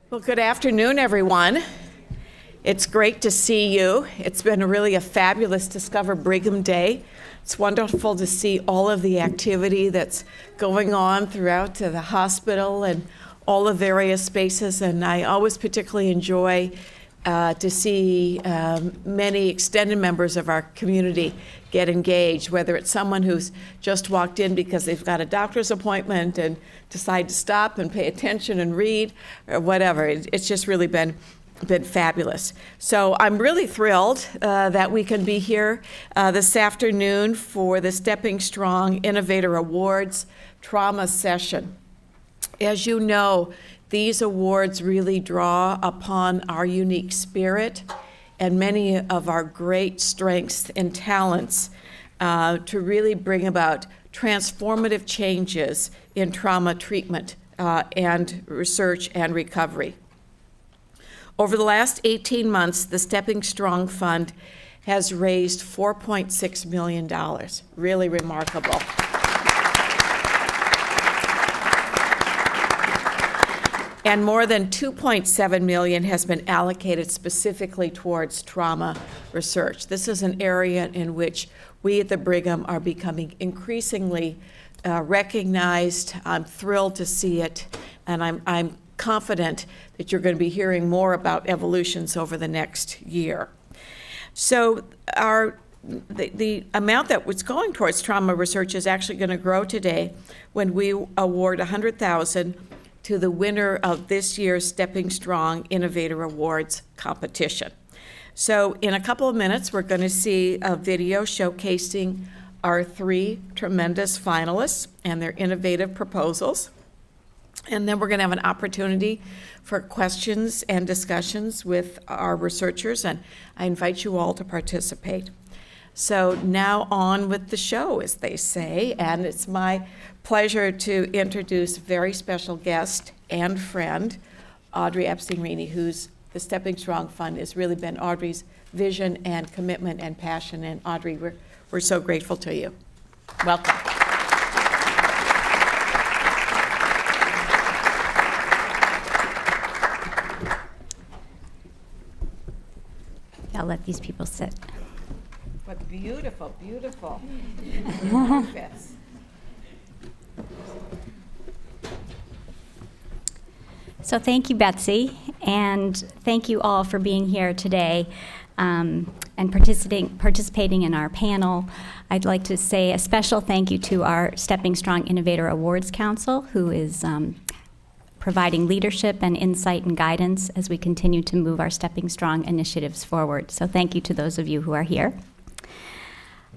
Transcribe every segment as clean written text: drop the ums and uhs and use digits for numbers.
Well, good afternoon, everyone. It's great to see you. It's been really a fabulous Discover Brigham Day. It's wonderful to see all of the activity that's going on throughout the hospital and all the various spaces, and I always particularly enjoy to see many extended members of our community get engaged, whether it's someone who's just walked in because they've got a doctor's appointment and decide to stop and pay attention and read, or whatever. It's just really been fabulous. So I'm really thrilled that we can be here this afternoon for the Stepping Strong Innovator Awards trauma session. As you know, these awards really draw upon our unique spirit and many of our great strengths and talents to really bring about transformative changes in trauma treatment and research and recovery. Over the last 18 months, the Stepping Strong Fund has raised $4.6 million. Really remarkable. And more than $2.7 million has been allocated specifically towards trauma research. This is an area in which we at the Brigham are becoming increasingly recognized. I'm thrilled to see it, and I'm confident that you're going to be hearing more about evolutions over the next year. So the amount that was going towards trauma research is actually going to grow today when we award $100,000 to the winner of this year's Stepping Strong Innovator Awards competition. So in a couple of minutes, we're going to see a video showcasing our three tremendous finalists and their innovative proposals. And then we're going to have an opportunity for questions and discussions with our researchers, and I invite you all to participate. So now on with the show, as they say, and it's my pleasure to introduce very special guest and friend, Audrey Epstein-Reny, who's the Stepping Strong Fund has really been Audrey's vision and commitment and passion, and Audrey, we're so grateful to you. Welcome. I'll let these people sit. What beautiful, beautiful outfits. So thank you, Betsy, and thank you all for being here today and participating in our panel. I'd like to say a special thank you to our Stepping Strong Innovator Awards Council, who is providing leadership and insight and guidance as we continue to move our Stepping Strong initiatives forward. So thank you to those of you who are here.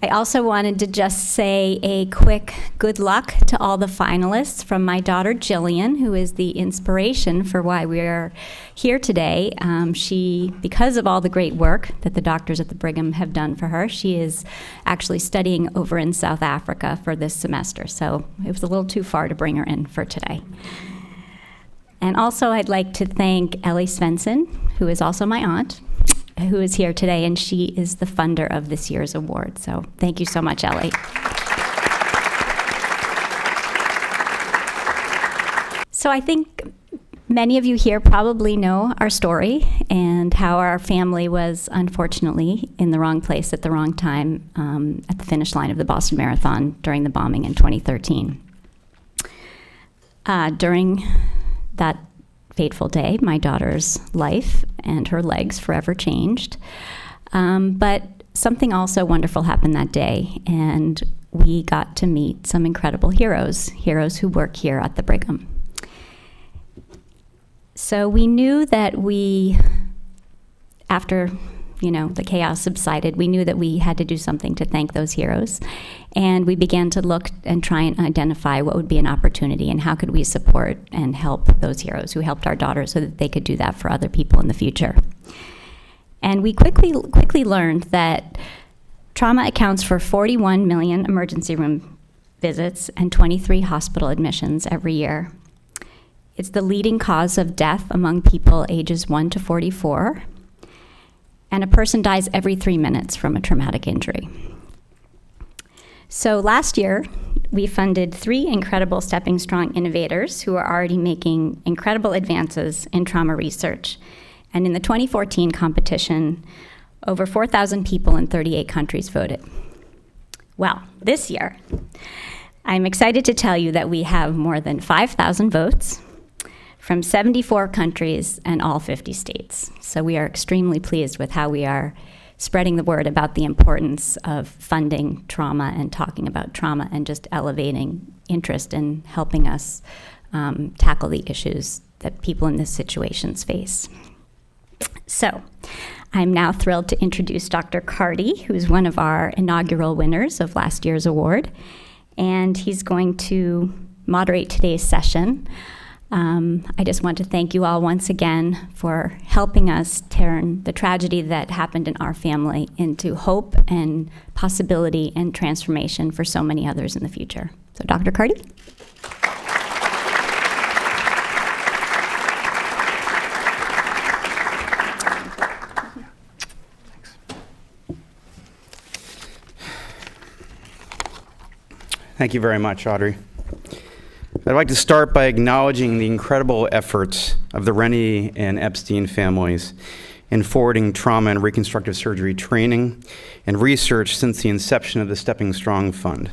I also wanted to just say a quick good luck to all the finalists from my daughter Gillian, who is the inspiration for why we are here today. She, because of all the great work that the doctors at the Brigham have done for her, she is actually studying over in South Africa for this semester. So it was a little too far to bring her in for today. And also I'd like to thank Ellie Svensson, who is also my aunt, who is here today, and she is the funder of this year's award. So thank you so much, Ellie. So I think many of you here probably know our story and how our family was unfortunately in the wrong place at the wrong time at the finish line of the Boston Marathon during the bombing in 2013. During that fateful day, my daughter's life and her legs forever changed. But something also wonderful happened that day, and we got to meet some incredible heroes who work here at the Brigham. So we knew that after the chaos subsided, we knew that we had to do something to thank those heroes. And we began to look and try and identify what would be an opportunity and how could we support and help those heroes who helped our daughters so that they could do that for other people in the future. And we quickly learned that trauma accounts for 41 million emergency room visits and 23 hospital admissions every year. It's the leading cause of death among people ages 1 to 44. And a person dies every 3 minutes from a traumatic injury. So last year, we funded 3 incredible Stepping Strong innovators who are already making incredible advances in trauma research. And in the 2014 competition, over 4,000 people in 38 countries voted. Well, this year, I'm excited to tell you that we have more than 5,000 votes from 74 countries and all 50 states. So we are extremely pleased with how we are spreading the word about the importance of funding trauma and talking about trauma and just elevating interest in helping us tackle the issues that people in these situations face. So I'm now thrilled to introduce Dr. Carty, who's one of our inaugural winners of last year's award, and he's going to moderate today's session. I just want to thank you all once again for helping us turn the tragedy that happened in our family into hope and possibility and transformation for so many others in the future. So, Dr. Carty? Thank you very much, Audrey. I'd like to start by acknowledging the incredible efforts of the Reny and Epstein families in forwarding trauma and reconstructive surgery training and research since the inception of the Stepping Strong Fund.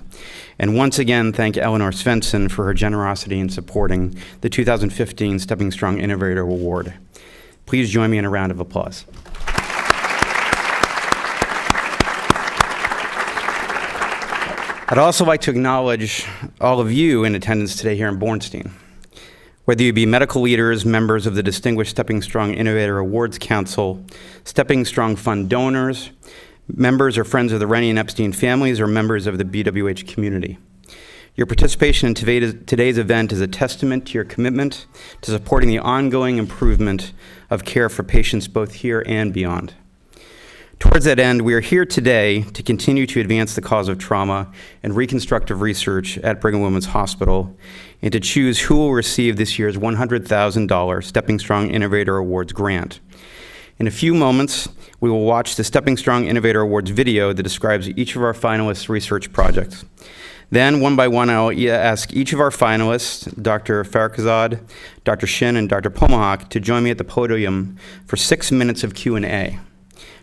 And once again, thank Eleanor Svensson for her generosity in supporting the 2015 Stepping Strong Innovator Award. Please join me in a round of applause. I'd also like to acknowledge all of you in attendance today here in Bornstein. Whether you be medical leaders, members of the distinguished Stepping Strong Innovator Awards Council, Stepping Strong Fund donors, members or friends of the Reny and Epstein families, or members of the BWH community. Your participation in today's event is a testament to your commitment to supporting the ongoing improvement of care for patients both here and beyond. Towards that end, we are here today to continue to advance the cause of trauma and reconstructive research at Brigham Women's Hospital and to choose who will receive this year's $100,000 Stepping Strong Innovator Awards grant. In a few moments, we will watch the Stepping Strong Innovator Awards video that describes each of our finalists' research projects. Then, one by one, I'll ask each of our finalists, Dr. Farokhzad, Dr. Shin, and Dr. Pomahac, to join me at the podium for 6 minutes of Q&A.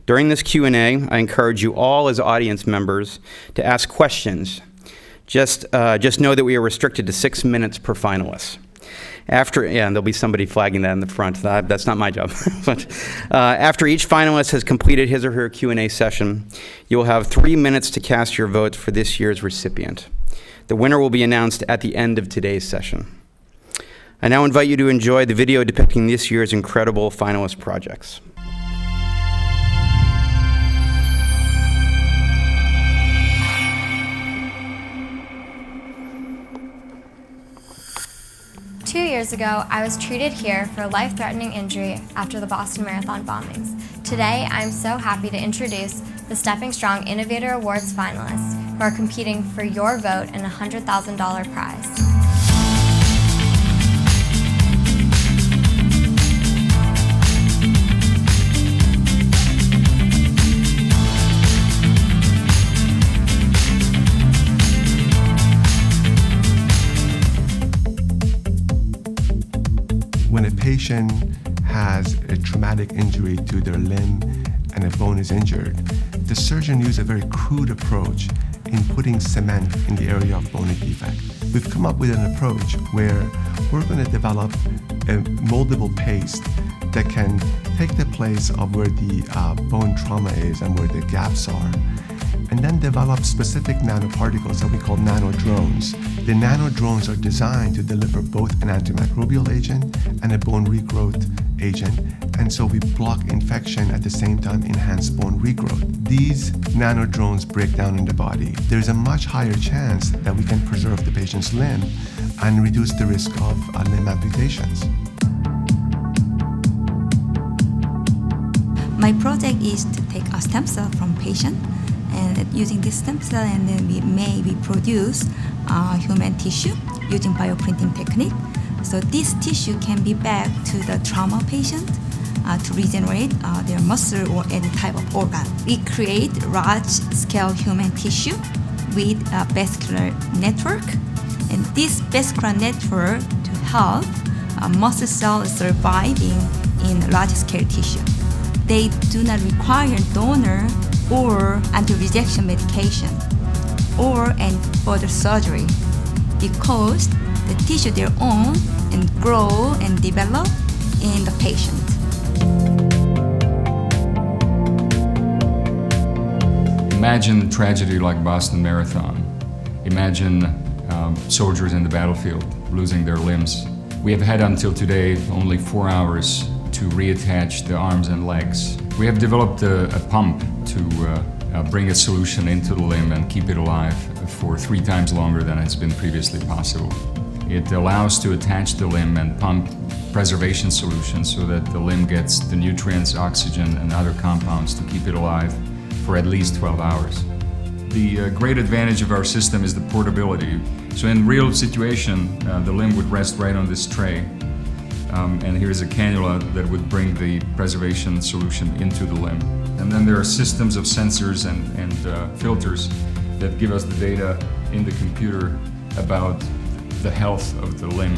During this Q&A, I encourage you all as audience members to ask questions. Just know that we are restricted to 6 minutes per finalist. And there'll be somebody flagging that in the front. That's not my job. But after each finalist has completed his or her Q&A session, you will have 3 minutes to cast your votes for this year's recipient. The winner will be announced at the end of today's session. I now invite you to enjoy the video depicting this year's incredible finalist projects. Two years ago, I was treated here for a life-threatening injury after the Boston Marathon bombings. Today, I'm so happy to introduce the Stepping Strong Innovator Awards finalists who are competing for your vote and a $100,000 prize. When a patient has a traumatic injury to their limb and a bone is injured, the surgeon uses a very crude approach in putting cement in the area of bony defect. We've come up with an approach where we're going to develop a moldable paste that can take the place of where the bone trauma is and where the gaps are, and then develop specific nanoparticles that we call nanodrones. The nanodrones are designed to deliver both an antimicrobial agent and a bone regrowth agent, and so we block infection at the same time enhance bone regrowth. These nanodrones break down in the body. There's a much higher chance that we can preserve the patient's limb and reduce the risk of limb amputations. My project is to take a stem cell from patient, and using this stem cell, and then we produce human tissue using bioprinting technique. So this tissue can be back to the trauma patient to regenerate their muscle or any type of organ. We create large-scale human tissue with a vascular network. And this vascular network to help muscle cells surviving in large-scale tissue. They do not require donor or anti-rejection medication or any further surgery because the tissue their own and grow and develop in the patient. Imagine a tragedy like Boston Marathon. Imagine soldiers in the battlefield losing their limbs. We have had until today only 4 hours to reattach the arms and legs. We have developed a pump to bring a solution into the limb and keep it alive for 3 times longer than has been previously possible. It allows to attach the limb and pump preservation solutions so that the limb gets the nutrients, oxygen, and other compounds to keep it alive for at least 12 hours. The great advantage of our system is the portability. So in real situation, the limb would rest right on this tray. And here's a cannula that would bring the preservation solution into the limb. And then there are systems of sensors and filters that give us the data in the computer about the health of the limb.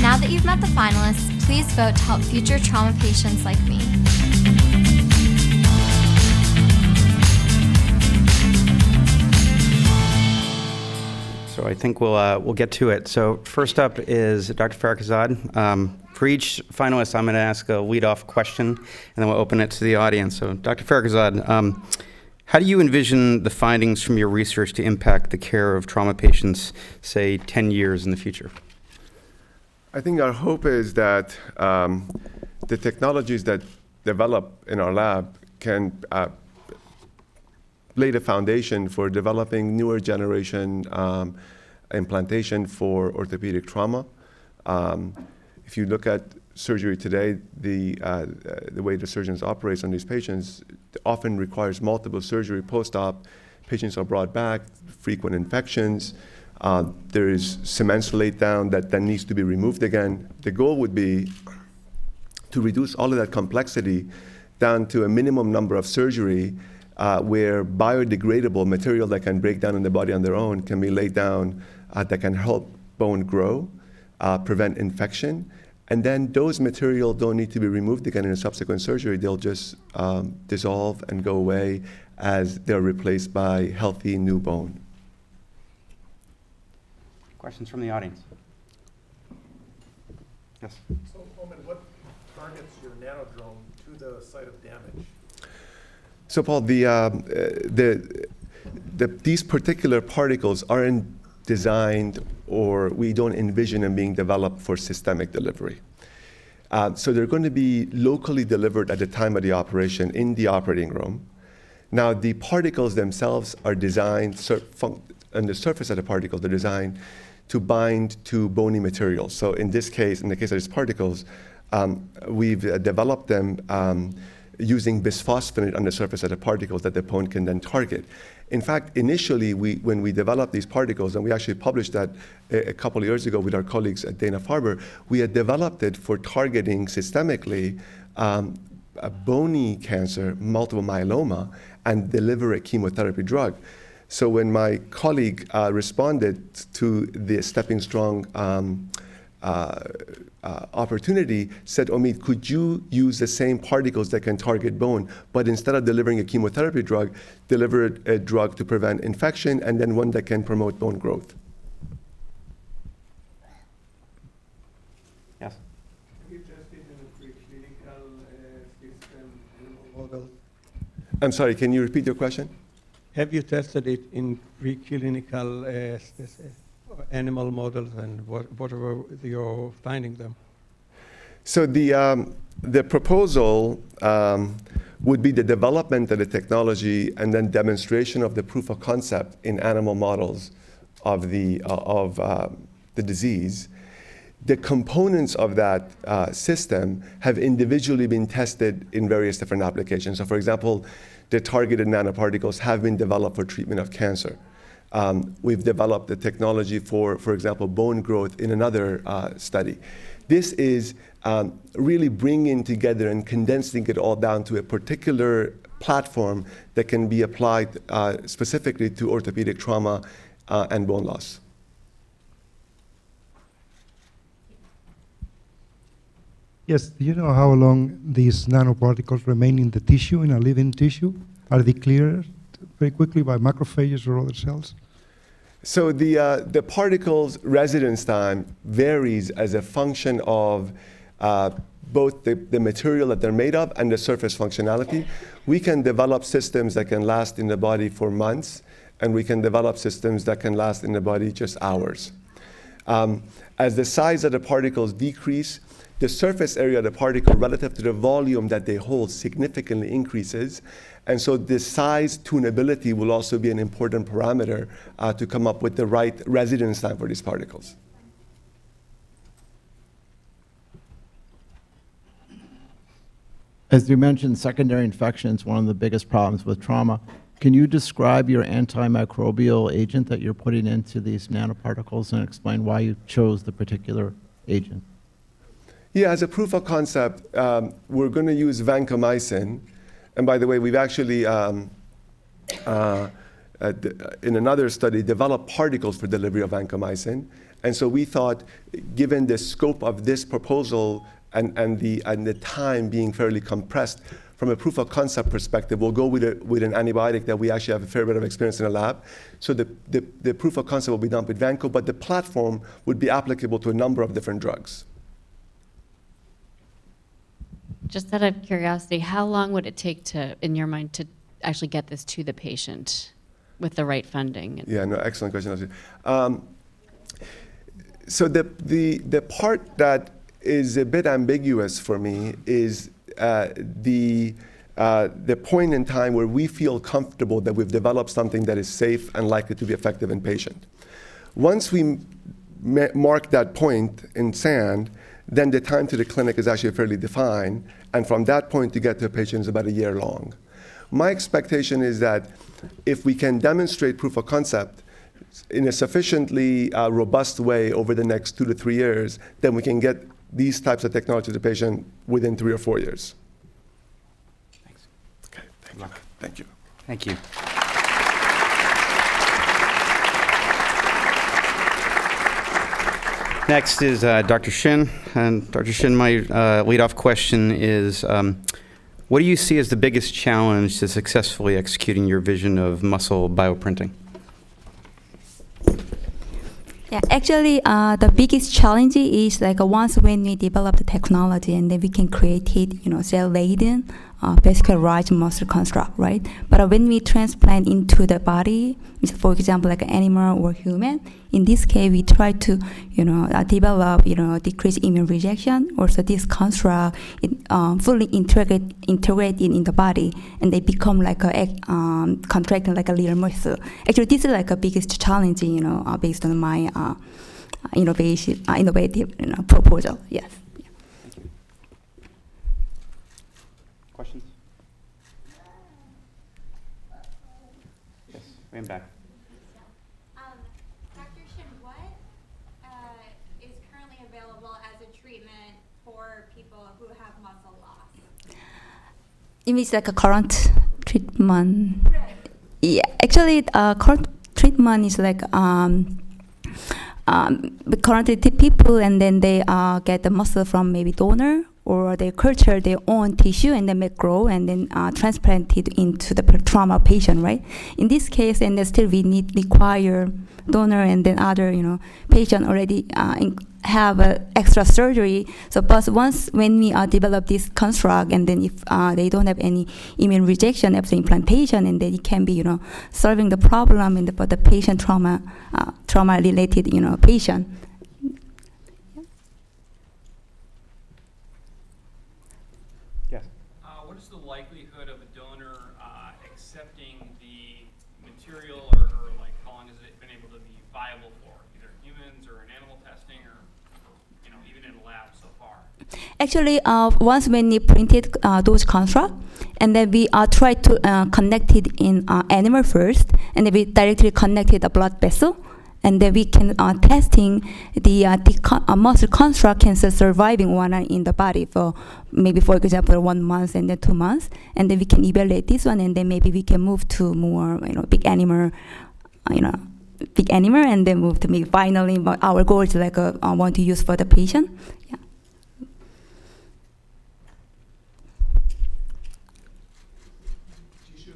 Now that you've met the finalists, please vote to help future trauma patients like me. So I think we'll get to it. So first up is Dr. Farokhzad. For each finalist, I'm going to ask a lead-off question, and then we'll open it to the audience. So Dr. Farokhzad, how do you envision the findings from your research to impact the care of trauma patients, say, 10 years in the future? I think our hope is that the technologies that develop in our lab can lay the foundation for developing newer generation implantation for orthopedic trauma. If you look at surgery today, the way the surgeons operate on these patients often requires multiple surgery post-op. Patients are brought back, frequent infections. There is cement laid down that then needs to be removed again. The goal would be to reduce all of that complexity down to a minimum number of surgery where biodegradable material that can break down in the body on their own can be laid down that can help bone grow, prevent infection, and then those materials don't need to be removed again in a subsequent surgery. They'll just dissolve and go away as they're replaced by healthy new bone. Questions from the audience? Yes. So, Omid, what targets your nanodrone to the site of damage? So, Paul, these particular particles aren't designed, or we don't envision them being developed for systemic delivery. So they're going to be locally delivered at the time of the operation in the operating room. Now, the particles themselves are designed, on the surface of the particle, they're designed to bind to bony materials. So in this case, in the case of these particles, we've developed them using bisphosphonate on the surface of the particles that the bone can then target. In fact, initially, when we developed these particles, and we actually published that a couple of years ago with our colleagues at Dana-Farber, we had developed it for targeting systemically a bony cancer, multiple myeloma, and deliver a chemotherapy drug. So when my colleague responded to the Stepping Strong opportunity, said, Omid, could you use the same particles that can target bone, but instead of delivering a chemotherapy drug, deliver a drug to prevent infection, and then one that can promote bone growth? Yes. Have you tested in a preclinical system animal model? I'm sorry, can you repeat your question? Have you tested it in preclinical animal models, and what are your finding them? So the proposal would be the development of the technology and then demonstration of the proof of concept in animal models of the disease. The components of that system have individually been tested in various different applications. So for example, the targeted nanoparticles have been developed for treatment of cancer. we've developed the technology for example, bone growth in another study. This is really bringing together and condensing it all down to a particular platform that can be applied specifically to orthopedic trauma and bone loss. Yes, do you know how long these nanoparticles remain in the tissue, in a living tissue? Are they cleared very quickly by macrophages or other cells? So the particles' residence time varies as a function of both the material that they're made of and the surface functionality. We can develop systems that can last in the body for months, and we can develop systems that can last in the body just hours. As the size of the particles decrease, the surface area of the particle relative to the volume that they hold significantly increases. And so the size tunability will also be an important parameter to come up with the right residence time for these particles. As you mentioned, secondary infection is one of the biggest problems with trauma. Can you describe your antimicrobial agent that you're putting into these nanoparticles and explain why you chose the particular agent? Yeah, as a proof of concept, we're going to use vancomycin. And by the way, we've actually, in another study, developed particles for delivery of vancomycin. And so we thought, given the scope of this proposal and the time being fairly compressed, from a proof of concept perspective, we'll go with an antibiotic that we actually have a fair bit of experience in the lab. So the proof of concept will be done with vanco, but the platform would be applicable to a number of different drugs. Just out of curiosity, how long would it take to, in your mind, to actually get this to the patient with the right funding? Yeah, no, excellent question. So the part that is a bit ambiguous for me is the point in time where we feel comfortable that we've developed something that is safe and likely to be effective in patient. Once we mark that point in sand, then the time to the clinic is actually fairly defined, and from that point to get to a patient is about a year long. My expectation is that if we can demonstrate proof of concept in a sufficiently robust way over the next 2 to 3 years, then we can get these types of technology to the patient within 3 or 4 years. Thanks. Okay, thank you. Thank you. Thank you. Next is Dr. Shin. And Dr. Shin, my leadoff question is, what do you see as the biggest challenge to successfully executing your vision of muscle bioprinting? Yeah, actually, the biggest challenge is like once when we develop the technology and then we can create it, cell-laden, vascularized muscle construct, right? But when we transplant into the body, for example, like an animal or human, in this case, we try to, develop, decrease immune rejection. Also, this construct fully integrated in the body, and they become like contracting like a little muscle. Actually, this is like a biggest challenge, based on my innovative proposal. Yes. Questions? Yes, way in back. Dr. Shin, what is currently available as a treatment for people who have muscle loss? It means like a current treatment. Right. Yeah, actually, current treatment is like currently people, and then they get the muscle from maybe donor, or they culture their own tissue and then make grow and then transplant it into the trauma patient, right? In this case, and then still we require donor and then other, patient already have extra surgery. So, but once when we develop this construct, and then if they don't have any immune rejection after implantation, and then it can be, solving the problem for the patient trauma related, patient. What is the likelihood of a donor accepting the material, or like how long has it been able to be viable for, either humans or in animal testing, or even in a lab so far? Actually, once when we printed those constructs, and then we try to connect it in animal first, and then we directly connected the blood vessel, and then we can testing the muscle construct can surviving one in the body for maybe, for example, 1 month and then 2 months, and then we can evaluate this one, and then maybe we can move to more big animal, and then move to maybe finally. But our goal is like want to use for the patient. Yeah. Tissue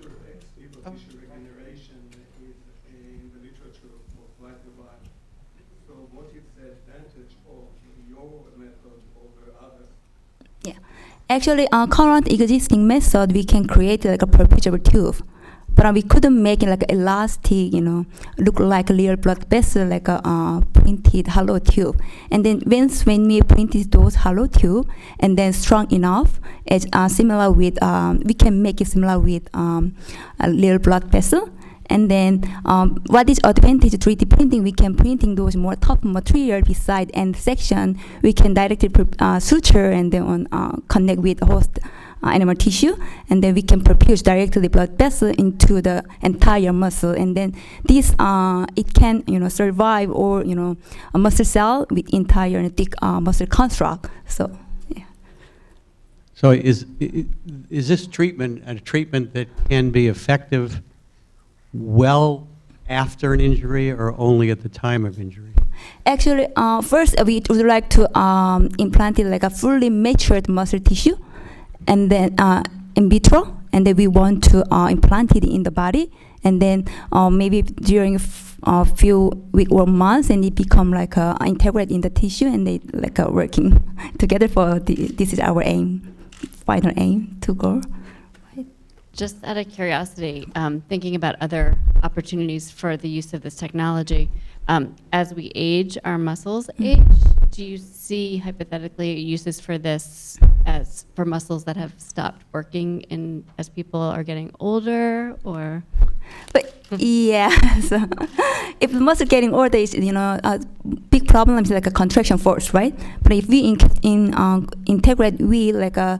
regeneration is in the literature for quite a while. So what is the advantage of your method over others? Yeah, actually, current existing method we can create like a perpetual tube, but we couldn't make it like elastic, look like a real blood vessel, like a printed hollow tube. And then when we printed those hollow tube, and then strong enough, it's similar with we can make it similar with a real blood vessel. And then what is advantage of 3D printing? We can printing those more tough material beside end section. We can directly suture and then connect with the host animal tissue, and then we can perfuse directly blood vessel into the entire muscle. And then this it can survive or a muscle cell with entire thick muscle construct. So. So is this treatment a treatment that can be effective well after an injury or only at the time of injury? Actually, first we would like to implant it like a fully matured muscle tissue, and then in vitro, and then we want to implant it in the body, and then maybe during a few weeks or months, and it become like integrated in the tissue, and they like working together for this is our aim, final aim to go. Just out of curiosity, thinking about other opportunities for the use of this technology, as we age, our muscles age, do you see hypothetically uses for this as for muscles that have stopped working as people are getting older, or? But yeah, so if the muscle getting older is a big problem is like a contraction force, right? But if we integrate with like a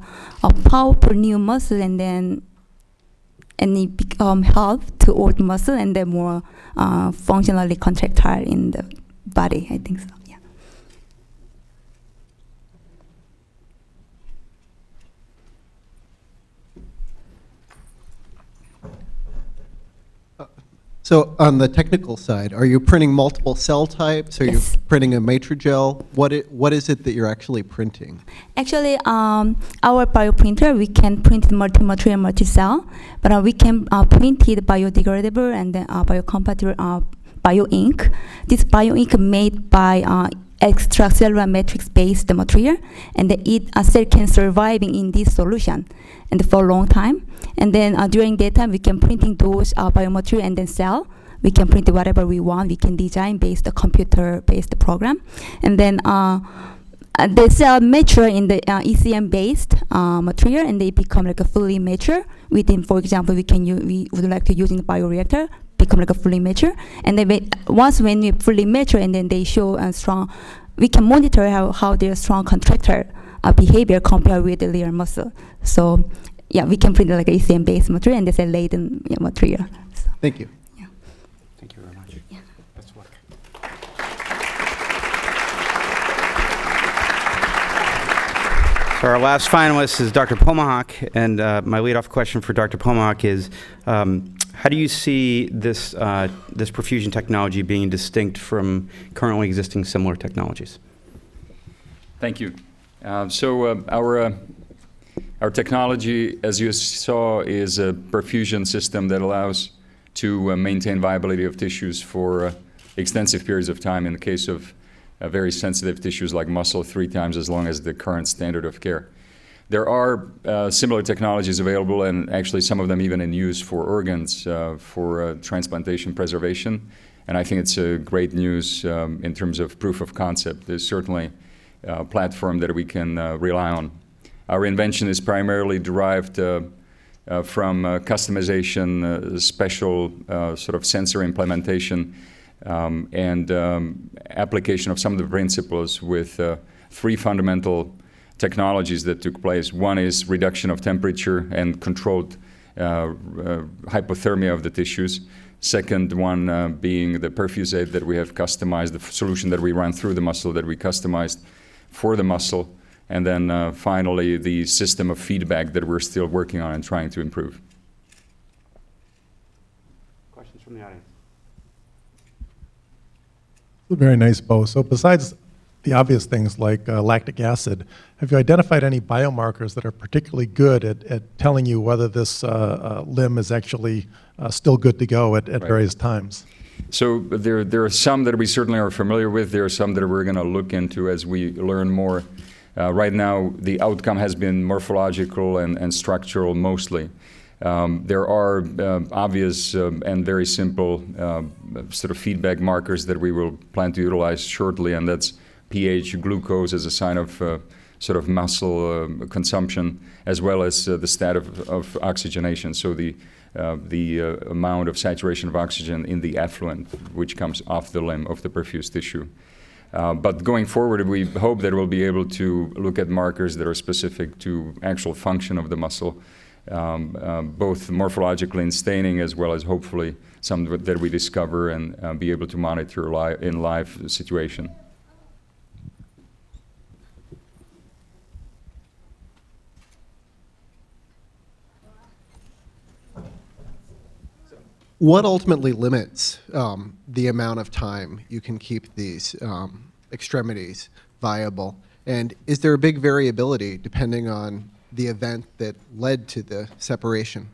powerful new muscle, and it become help to old muscle, and then more functionally contractile in the body, I think so. Yeah. So on the technical side, are you printing multiple cell types? Are you printing a matrigel? What is it that you're actually printing? Actually, our bioprinter, we can print multi-material, multi-cell, but we can print it biodegradable and then biocompatible bio-ink. This bio-ink made by extracellular matrix-based material, and it cell can surviving in this solution and for a long time. And then during daytime, we can printing those biomaterial and then cell. We can print whatever we want. We can design based the computer-based program, and then the cell mature in the ECM-based material, and they become like a fully mature. Within, for example, we would like to use in the bioreactor, become like a fully mature, and then once when we fully mature, and then they show strong, we can monitor how their strong contractile behavior compared with the real muscle. So yeah, we can print like ECM-based material and there's a laden material. So. Thank you. Yeah. Thank you very much. Yeah. Best work. So our last finalist is Dr. Pomahac, and my leadoff question for Dr. Pomahac is, how do you see this perfusion technology being distinct from currently existing similar technologies? Thank you. Our technology, as you saw, is a perfusion system that allows to maintain viability of tissues for extensive periods of time. In the case of very sensitive tissues like muscle, 3 times as long as the current standard of care. There are similar technologies available, and actually some of them even in use for organs, for transplantation preservation. And I think it's great news in terms of proof of concept. There's certainly a platform that we can rely on. Our invention is primarily derived from customization, special sort of sensor implementation, and application of some of the principles with 3 fundamental technologies that took place. One is reduction of temperature and controlled hypothermia of the tissues. Second one being the perfusate that we have customized, the solution that we run through the muscle that we customized for the muscle. And then finally, the system of feedback that we're still working on and trying to improve. Questions from the audience? A very nice bow. So besides the obvious things like lactic acid, have you identified any biomarkers that are particularly good at telling you whether this limb is actually still good to go at various times? So there are some that we certainly are familiar with. There are some that we're going to look into as we learn more. Right now, the outcome has been morphological and structural mostly. There are obvious and very simple sort of feedback markers that we will plan to utilize shortly, and that's pH, glucose as a sign of sort of muscle consumption, as well as the state of oxygenation, so the amount of saturation of oxygen in the effluent which comes off the limb of the perfused tissue. But going forward, we hope that we'll be able to look at markers that are specific to actual function of the muscle, both morphologically in staining as well as hopefully some that we discover and be able to monitor in live situation. What ultimately limits the amount of time you can keep these extremities viable? And is there a big variability depending on the event that led to the separation?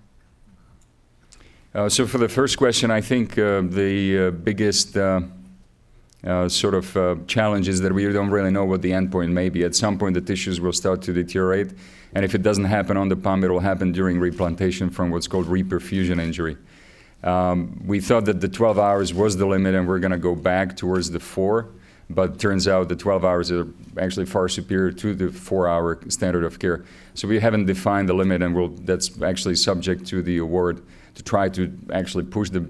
So for the first question, I think the biggest sort of challenge is that we don't really know what the endpoint may be. At some point, the tissues will start to deteriorate, and if it doesn't happen on the pump, it will happen during replantation from what's called reperfusion injury. We thought that the 12 hours was the limit and we're going to go back towards the 4, but turns out the 12 hours are actually far superior to the 4-hour standard of care. So we haven't defined the limit, and that's actually subject to the award to try to actually push the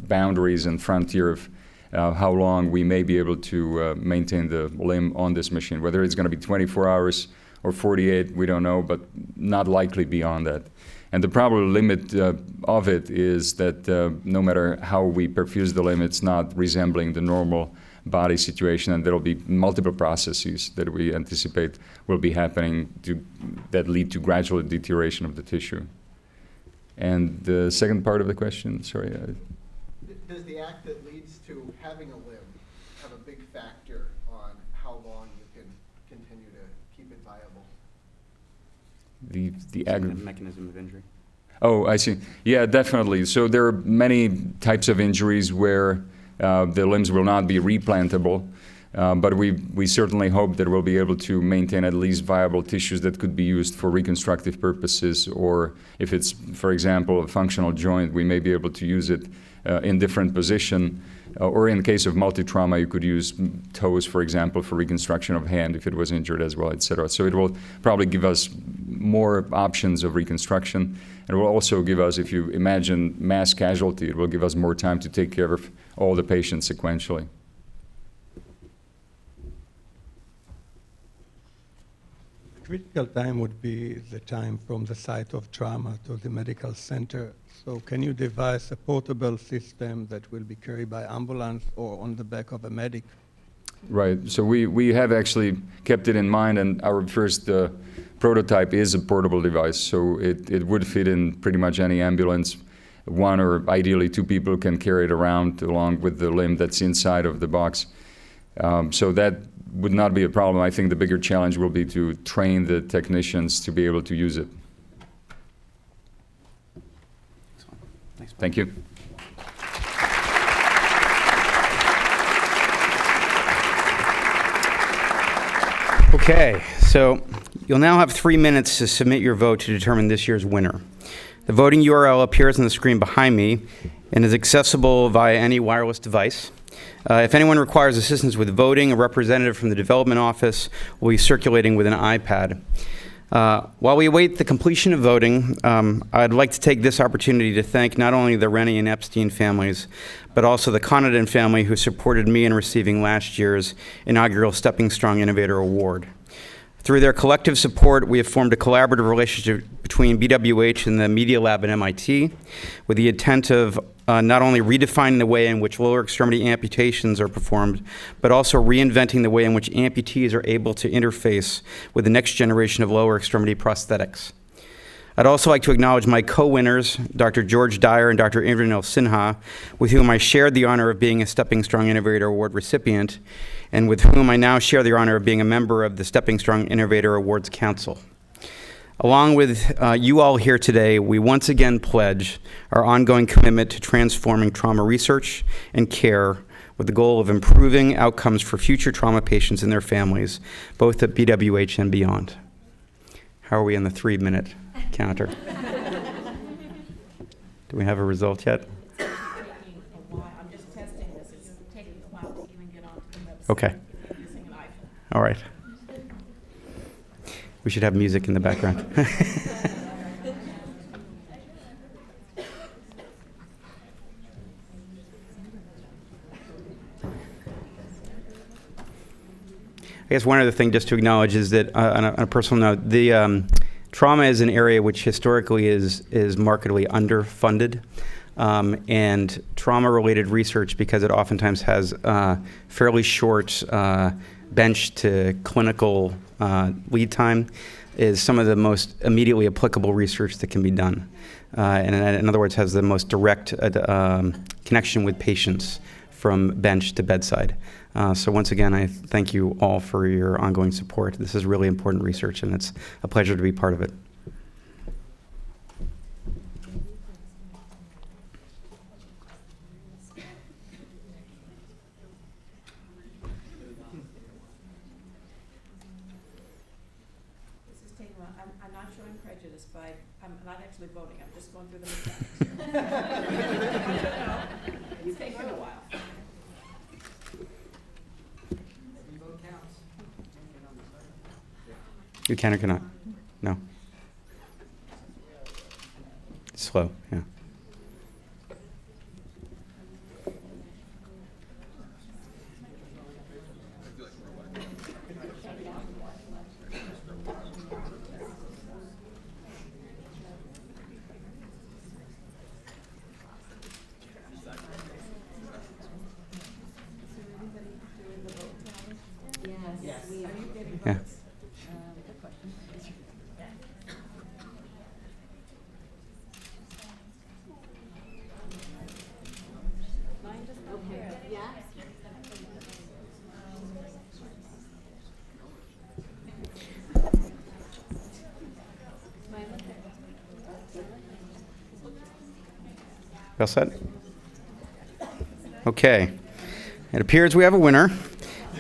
boundaries and frontier of how long we may be able to maintain the limb on this machine. Whether it's going to be 24 hours or 48, we don't know, but not likely beyond that. And the probable limit of it is that no matter how we perfuse the limb, it's not resembling the normal body situation, and there will be multiple processes that we anticipate will be happening that lead to gradual deterioration of the tissue. And the second part of the question, sorry. Does the act that leads to having a limb have a big factor on how long you can continue to keep it viable? The mechanism of injury. Oh, I see. Yeah, definitely. So there are many types of injuries where the limbs will not be replantable, but we certainly hope that we'll be able to maintain at least viable tissues that could be used for reconstructive purposes, or if it's, for example, a functional joint, we may be able to use it in different position. Or in case of multi-trauma, you could use toes, for example, for reconstruction of hand if it was injured as well, etc. So it will probably give us more options of reconstruction. And it will also give us, if you imagine mass casualty, it will give us more time to take care of all the patients sequentially. Critical time would be the time from the site of trauma to the medical center. So can you devise a portable system that will be carried by ambulance or on the back of a medic? Right. So we have actually kept it in mind, and our first prototype is a portable device. So it would fit in pretty much any ambulance. One or ideally 2 people can carry it around along with the limb that's inside of the box. So that would not be a problem. I think the bigger challenge will be to train the technicians to be able to use it. Thanks. Thank you. Okay, so you'll now have 3 minutes to submit your vote to determine this year's winner. The voting URL appears on the screen behind me and is accessible via any wireless device. If anyone requires assistance with voting, a representative from the development office will be circulating with an iPad. While we await the completion of voting, I'd like to take this opportunity to thank not only the Reny and Epstein families, but also the Connaughton family who supported me in receiving last year's inaugural Stepping Strong Innovator Award. Through their collective support, we have formed a collaborative relationship between BWH and the Media Lab at MIT with the intent of not only redefining the way in which lower extremity amputations are performed, but also reinventing the way in which amputees are able to interface with the next generation of lower extremity prosthetics. I'd also like to acknowledge my co-winners, Dr. George Dyer and Dr. Indranil Sinha, with whom I shared the honor of being a Stepping Strong Innovator Award recipient, and with whom I now share the honor of being a member of the Stepping Strong Innovator Awards Council. Along with you all here today, we once again pledge our ongoing commitment to transforming trauma research and care with the goal of improving outcomes for future trauma patients and their families, both at BWH and beyond. How are we on the 3-minute counter? Do we have a result yet? I'm just testing this. It's taking a while to even get onto the website. Okay. Using an iPhone. All right. We should have music in the background. I guess one other thing just to acknowledge is that, on a personal note, the trauma is an area which historically is markedly underfunded. And trauma-related research, because it oftentimes has fairly short bench to clinical lead time, is some of the most immediately applicable research that can be done. And in other words, has the most direct connection with patients from bench to bedside. So once again, I thank you all for your ongoing support. This is really important research, and it's a pleasure to be part of it. I'm not showing prejudice, but I'm not actually voting. I'm just going through the mechanics. It's taken a while. You can or cannot? No. It's slow, yeah. Yeah. All set? Okay. It appears we have a winner.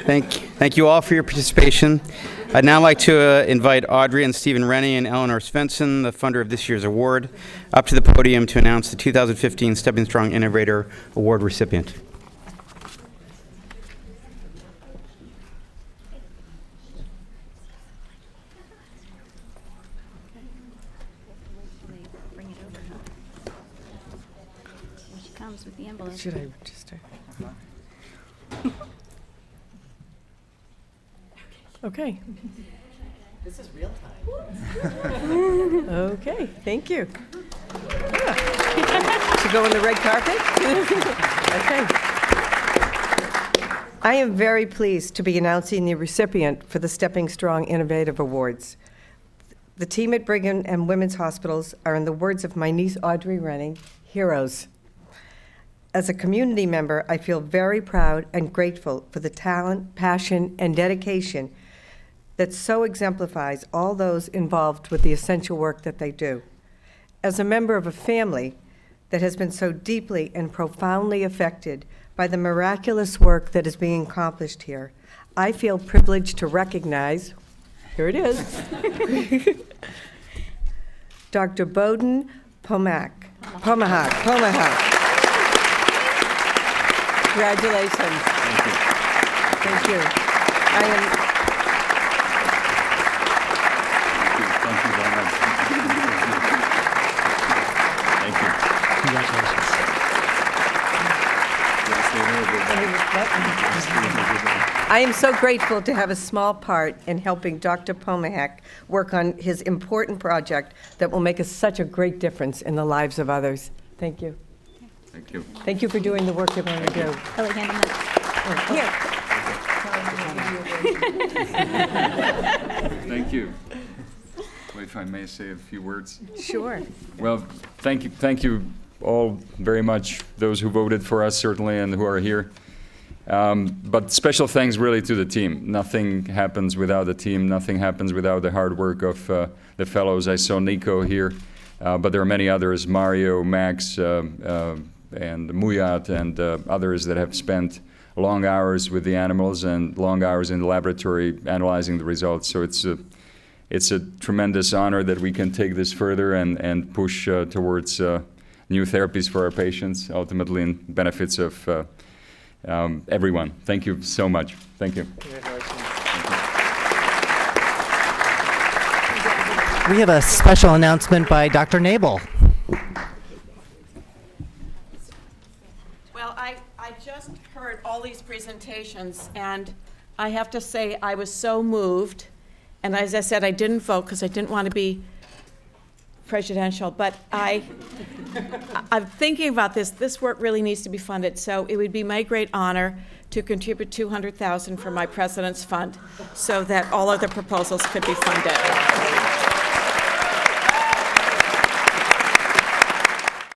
Thank you all for your participation. I'd now like to invite Audrey and Stephen Reny and Eleanor Svensson, the funder of this year's award, up to the podium to announce the 2015 Stepping Strong Innovator Award recipient. With the envelope. Should I register? Okay. This is real time. Okay, thank you. Yeah. To go on the red carpet? Okay. I am very pleased to be announcing the recipient for the Stepping Strong Innovative Awards. The team at Brigham and Women's Hospitals are, in the words of my niece Audrey Reny, heroes. As a community member, I feel very proud and grateful for the talent, passion, and dedication that so exemplifies all those involved with the essential work that they do. As a member of a family that has been so deeply and profoundly affected by the miraculous work that is being accomplished here, I feel privileged to recognize, here it is, Dr. Bohdan Pomahac. Congratulations. Thank you. I am. Thank you very much. Thank you. Congratulations. I I am so grateful to have a small part in helping Dr. Pomahac work on his important project that will make such a great difference in the lives of others. Thank you. Thank you. Thank you for doing the work you're going to do. Kelly, hand him that. Thank you. Well, if I may say a few words. Sure. Well, thank you all very much, those who voted for us certainly and who are here. But special thanks really to the team. Nothing happens without the team. Nothing happens without the hard work of the fellows. I saw Nico here, but there are many others, Mario, Max, and Muyat, and others that have spent long hours with the animals and long hours in the laboratory analyzing the results. So it's a tremendous honor that we can take this further and push towards new therapies for our patients, ultimately in benefits of everyone. Thank you so much. Thank you. We have a special announcement by Dr. Nabel. Well, I just heard all these presentations, and I have to say I was so moved. And as I said, I didn't vote because I didn't want to be prejudicial, but I'm thinking about this. This work really needs to be funded, so it would be my great honor to contribute $200,000 from my president's fund so that all other proposals could be funded.